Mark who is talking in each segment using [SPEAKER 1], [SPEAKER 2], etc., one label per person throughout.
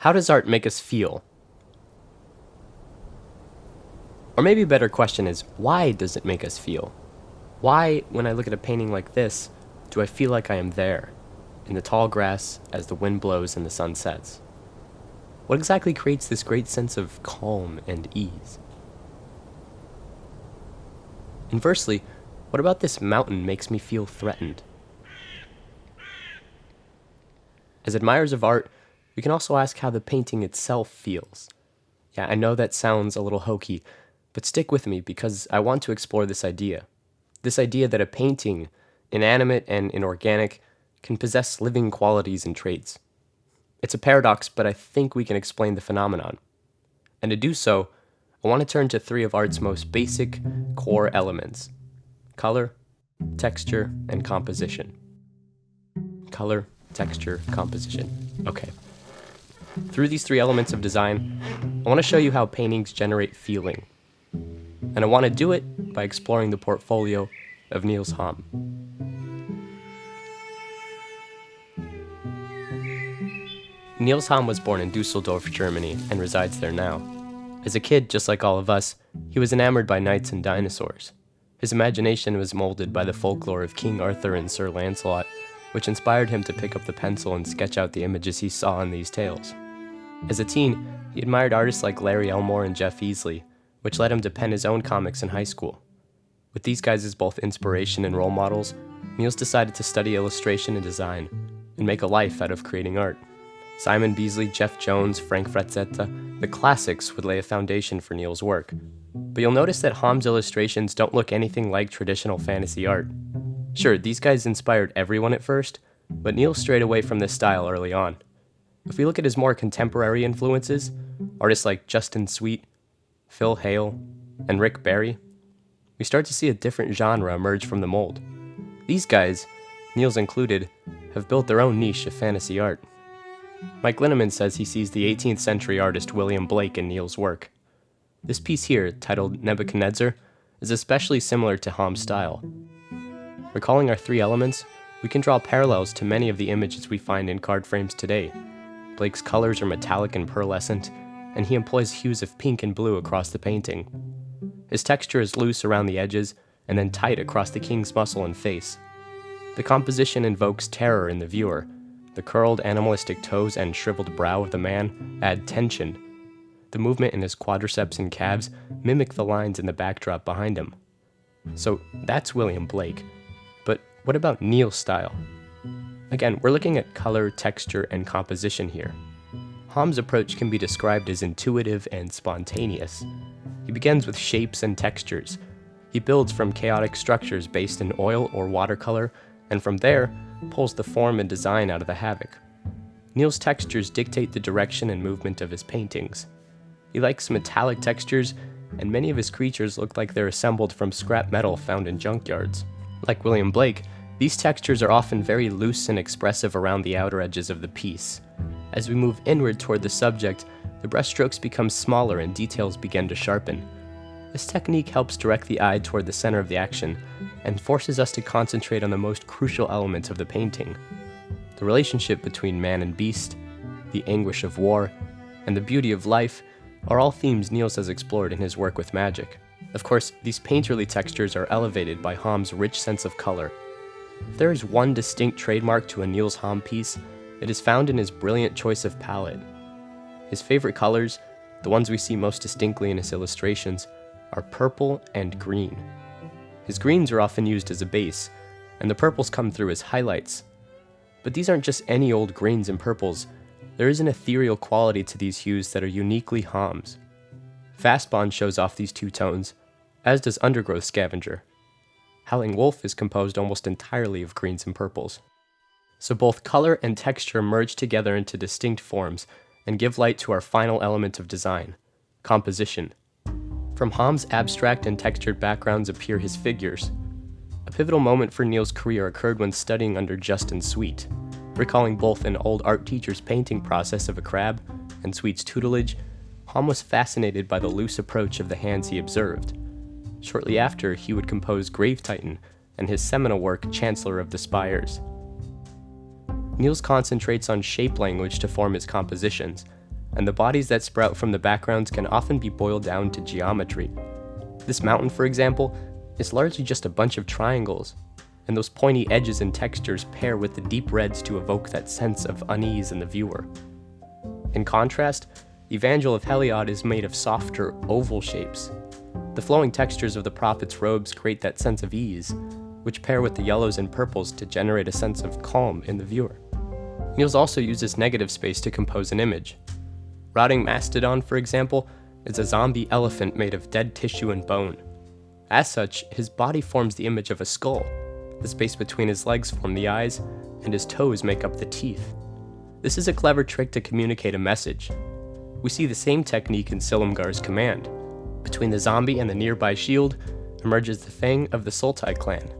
[SPEAKER 1] How does art make us feel? Or maybe a better question is, why does it make us feel? Why, when I look at a painting like this, do I feel like I am there, in the tall grass as the wind blows and the sun sets? What exactly creates this great sense of calm and ease? Inversely, what about this mountain makes me feel threatened? As admirers of art, we can also ask how the painting itself feels. Yeah, I know that sounds a little hokey, but stick with me because I want to explore this idea. This idea that a painting, inanimate and inorganic, can possess living qualities and traits. It's a paradox, but I think we can explain the phenomenon. And to do so, I want to turn to three of art's most basic, core elements: color, texture, and composition. Color, texture, composition. Okay. Through these three elements of design, I want to show you how paintings generate feeling. And I want to do it by exploring the portfolio of Nils Hamm. Nils Hamm was born in Dusseldorf, Germany, and resides there now. As a kid, just like all of us, he was enamored by knights and dinosaurs. His imagination was molded by the folklore of King Arthur and Sir Lancelot, which inspired him to pick up the pencil and sketch out the images he saw in these tales. As a teen, he admired artists like Larry Elmore and Jeff Easley, which led him to pen his own comics in high school. With these guys as both inspiration and role models, Nils decided to study illustration and design, and make a life out of creating art. Simon Beasley, Jeff Jones, Frank Frazetta, the classics would lay a foundation for Nils' work. But you'll notice that Hamm's illustrations don't look anything like traditional fantasy art. Sure, these guys inspired everyone at first, but Nils strayed away from this style early on. If we look at his more contemporary influences, artists like Justin Sweet, Phil Hale, and Rick Barry, we start to see a different genre emerge from the mold. These guys, Nils included, have built their own niche of fantasy art. Mike Linneman says he sees the 18th century artist William Blake in Nils' work. This piece here, titled Nebuchadnezzar, is especially similar to Hamm's style. Recalling our three elements, we can draw parallels to many of the images we find in card frames today. Blake's colors are metallic and pearlescent, and he employs hues of pink and blue across the painting. His texture is loose around the edges, and then tight across the king's muscle and face. The composition invokes terror in the viewer. The curled animalistic toes and shriveled brow of the man add tension. The movement in his quadriceps and calves mimic the lines in the backdrop behind him. So that's William Blake. But what about Nils' style? Again, we're looking at color, texture, and composition here. Hamm's approach can be described as intuitive and spontaneous. He begins with shapes and textures. He builds from chaotic structures based in oil or watercolor, and from there, pulls the form and design out of the havoc. Nils' textures dictate the direction and movement of his paintings. He likes metallic textures, and many of his creatures look like they're assembled from scrap metal found in junkyards. Like William Blake, these textures are often very loose and expressive around the outer edges of the piece. As we move inward toward the subject, the brushstrokes become smaller and details begin to sharpen. This technique helps direct the eye toward the center of the action, and forces us to concentrate on the most crucial elements of the painting. The relationship between man and beast, the anguish of war, and the beauty of life are all themes Nils has explored in his work with magic. Of course, these painterly textures are elevated by Hamm's rich sense of color. If there is one distinct trademark to a Nils Hamm piece, it is found in his brilliant choice of palette. His favorite colors, the ones we see most distinctly in his illustrations, are purple and green. His greens are often used as a base, and the purples come through as highlights. But these aren't just any old greens and purples. There is an ethereal quality to these hues that are uniquely Hamm's. Fastbond shows off these two tones, as does Undergrowth Scavenger. Howling Wolf is composed almost entirely of greens and purples. So both color and texture merge together into distinct forms and give light to our final element of design, composition. From Hamm's abstract and textured backgrounds appear his figures. A pivotal moment for Nils' career occurred when studying under Justin Sweet. Recalling both an old art teacher's painting process of a crab and Sweet's tutelage, Hamm was fascinated by the loose approach of the hands he observed. Shortly after, he would compose Grave Titan and his seminal work Chancellor of the Spires. Nils concentrates on shape language to form his compositions, and the bodies that sprout from the backgrounds can often be boiled down to geometry. This mountain, for example, is largely just a bunch of triangles, and those pointy edges and textures pair with the deep reds to evoke that sense of unease in the viewer. In contrast, the Evangel of Heliod is made of softer, oval shapes. The flowing textures of the prophet's robes create that sense of ease, which pair with the yellows and purples to generate a sense of calm in the viewer. Nils also uses negative space to compose an image. Rotting Mastodon, for example, is a zombie elephant made of dead tissue and bone. As such, his body forms the image of a skull. The space between his legs form the eyes, and his toes make up the teeth. This is a clever trick to communicate a message. We see the same technique in Silumgar's command. Between the zombie and the nearby shield emerges the fang of the Sultai clan.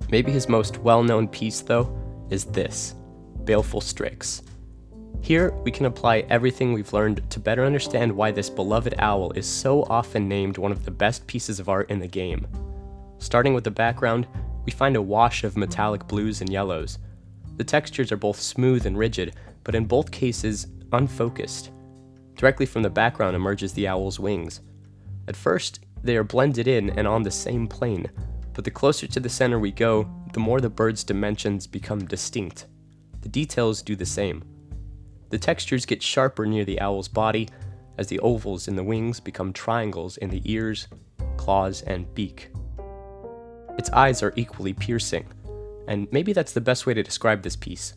[SPEAKER 1] Maybe his most well-known piece, though, is this, Baleful Strix. Here, we can apply everything we've learned to better understand why this beloved owl is so often named one of the best pieces of art in the game. Starting with the background, we find a wash of metallic blues and yellows. The textures are both smooth and rigid, but in both cases, unfocused. Directly from the background emerges the owl's wings. At first, they are blended in and on the same plane, but the closer to the center we go, the more the bird's dimensions become distinct. The details do the same. The textures get sharper near the owl's body, as the ovals in the wings become triangles in the ears, claws, and beak. Its eyes are equally piercing, and maybe that's the best way to describe this piece.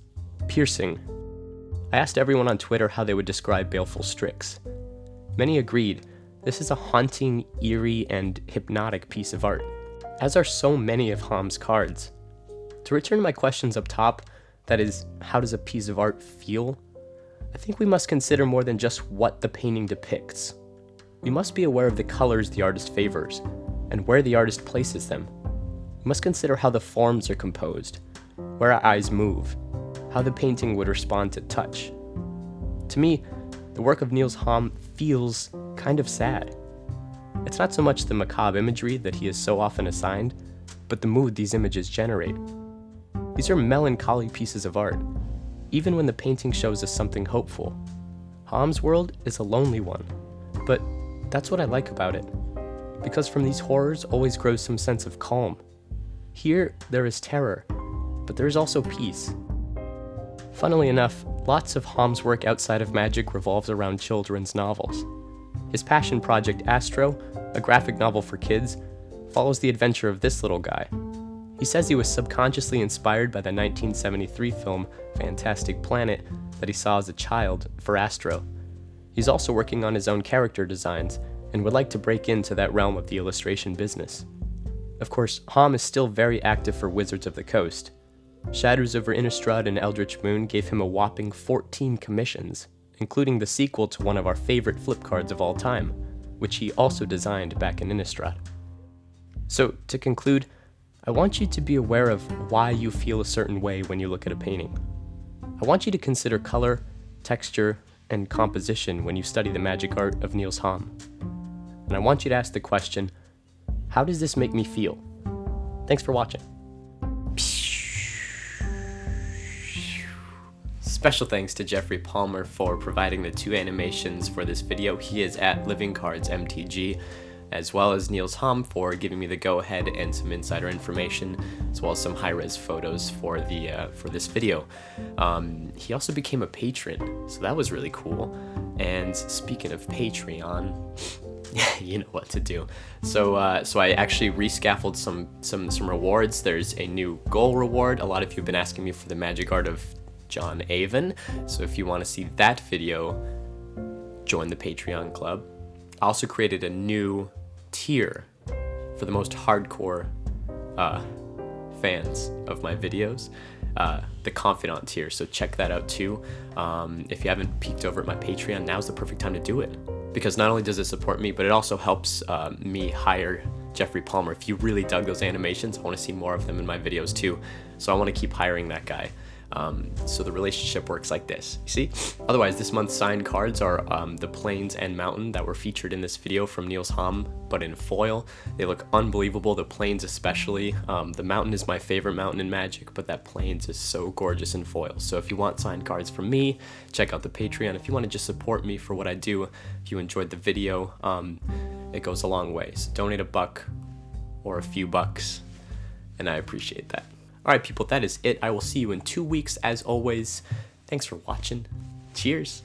[SPEAKER 1] Piercing. I asked everyone on Twitter how they would describe Baleful Strix. Many agreed, this is a haunting, eerie, and hypnotic piece of art, as are so many of Hamm's cards. To return to my questions up top, that is, how does a piece of art feel? I think we must consider more than just what the painting depicts. We must be aware of the colors the artist favors, and where the artist places them. We must consider how the forms are composed, where our eyes move, how the painting would respond to touch. To me, the work of Nils Hamm feels kind of sad. It's not so much the macabre imagery that he is so often assigned, but the mood these images generate. These are melancholy pieces of art, even when the painting shows us something hopeful. Hamm's world is a lonely one, but that's what I like about it, because from these horrors always grows some sense of calm. Here, there is terror, but there is also peace. Funnily enough, lots of Hamm's work outside of magic revolves around children's novels. His passion project Astro, a graphic novel for kids, follows the adventure of this little guy. He says he was subconsciously inspired by the 1973 film Fantastic Planet that he saw as a child for Astro. He's also working on his own character designs and would like to break into that realm of the illustration business. Of course, Hamm is still very active for Wizards of the Coast. Shadows over Innistrad and Eldritch Moon gave him a whopping 14 commissions, including the sequel to one of our favorite flip cards of all time, which he also designed back in Innistrad. So, to conclude, I want you to be aware of why you feel a certain way when you look at a painting. I want you to consider color, texture, and composition when you study the magic art of Nils Hamm. And I want you to ask the question, how does this make me feel? Thanks for watching. Special thanks to Jeffrey Palmer for providing the 2 animations for this video. He is at Living Cards MTG, as well as Nils Hamm for giving me the go-ahead and some insider information, as well as some high-res photos for this video. He also became a patron, so that was really cool. And speaking of Patreon, you know what to do. So I actually rescaffolded some rewards. There's a new goal reward. A lot of you have been asking me for the magic art of John Avon, so if you want to see that video, join the Patreon club. I also created a new tier for the most hardcore fans of my videos, the Confidant tier, so check that out too. If you haven't peeked over at my Patreon, now's the perfect time to do it, because not only does it support me, but it also helps me hire Jeffrey Palmer. If you really dug those animations, I want to see more of them in my videos too, so I want to keep hiring that guy. So the relationship works like this, you see? Otherwise, this month's signed cards are the plains and mountain that were featured in this video from Nils Hamm, but in foil. They look unbelievable, the plains especially. The mountain is my favorite mountain in Magic, but that plains is so gorgeous in foil. So if you want signed cards from me, check out the Patreon. If you want to just support me for what I do, if you enjoyed the video, it goes a long way. So donate $1 or a few bucks, and I appreciate that. Alright people, that is it. I will see you in 2 weeks as always. Thanks for watching. Cheers.